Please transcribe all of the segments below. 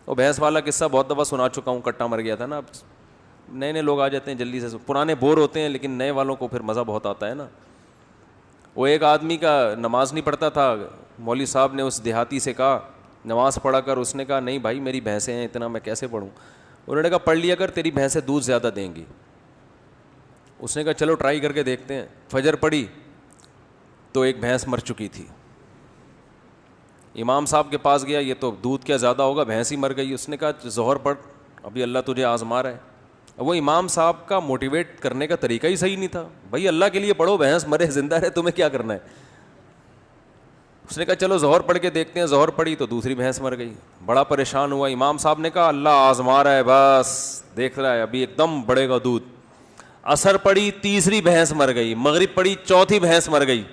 اور بھینس والا قصہ بہت دفعہ سنا چکا ہوں, کٹا مر گیا تھا نا. اب نئے نئے لوگ آ جاتے ہیں جلدی سے, پرانے بور ہوتے ہیں, لیکن نئے والوں کو پھر مزہ بہت آتا ہے نا. وہ ایک آدمی کا نماز نہیں پڑھتا تھا, مولوی صاحب نے اس دیہاتی سے کہا نماز پڑھا کر. اس نے کہا نہیں بھائی میری بھینسیں ہیں, اتنا میں کیسے پڑھوں. انہوں نے کہا پڑھ لیا کر, تیری بھینسیں دودھ زیادہ دیں گی. اس نے کہا چلو ٹرائی کر کے دیکھتے ہیں. فجر پڑھی تو ایک بھینس مر چکی تھی. امام صاحب کے پاس گیا, یہ تو دودھ کیا زیادہ ہوگا, بھینس ہی مر گئی. اس نے کہا ظہر پڑھ, ابھی اللہ تجھے آزما رہا ہے. وہ امام صاحب کا موٹیویٹ کرنے کا طریقہ ہی صحیح نہیں تھا. بھائی اللہ کے لیے پڑھو, بھینس مرے زندہ رہے تمہیں کیا کرنا ہے. اس نے کہا چلو ظہر پڑھ کے دیکھتے ہیں. ظہر پڑھی تو دوسری بھینس مر گئی. بڑا پریشان ہوا. امام صاحب نے کہا اللہ آزما رہا ہے, بس دیکھ رہا ہے, ابھی ایک دم بڑھے گا دودھ. عصر پڑھی, تیسری بھینس مر گئی. مغرب پڑھی, چوتھی بھینس مر گئی.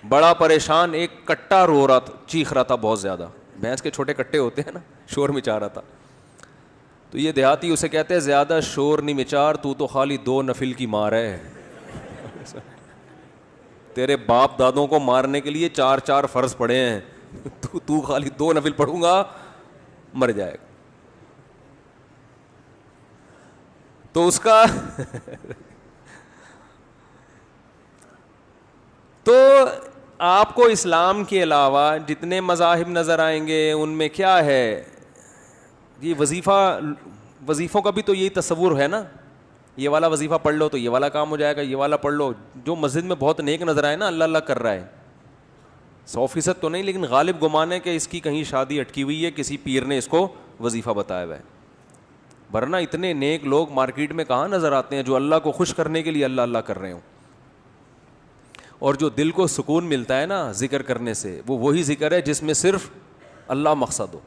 بڑا پریشان, ایک کٹا رو رہا تھا, چیخ رہا تھا بہت زیادہ. بھینس کے چھوٹے کٹے ہوتے ہیں نا, شور مچا رہا تھا. تو یہ دیہاتی اسے کہتے ہیں زیادہ شور نہیں مچار, تو خالی 2 نفل کی مار ہے. تیرے باپ دادوں کو مارنے کے لیے 4 فرض پڑے ہیں, تو خالی 2 نفل پڑھوں گا مر جائے گا. تو اس کا تو آپ کو اسلام کے علاوہ جتنے مذاہب نظر آئیں گے ان میں کیا ہے, یہ وظیفوں کا بھی تو یہی تصور ہے نا. یہ والا وظیفہ پڑھ لو تو یہ والا کام ہو جائے گا, یہ والا پڑھ لو. جو مسجد میں بہت نیک نظر آئے نا, اللہ اللہ کر رہا ہے, 100% تو نہیں, لیکن غالب گمان ہے کہ اس کی کہیں شادی اٹکی ہوئی ہے, کسی پیر نے اس کو وظیفہ بتایا ہوا ہے. ورنہ اتنے نیک لوگ مارکیٹ میں کہاں نظر آتے ہیں جو اللہ کو خوش کرنے کے لیے اللہ اللہ کر رہے ہوں. اور جو دل کو سکون ملتا ہے نا ذکر کرنے سے, وہ وہی ذکر ہے جس میں صرف اللہ مقصد ہو.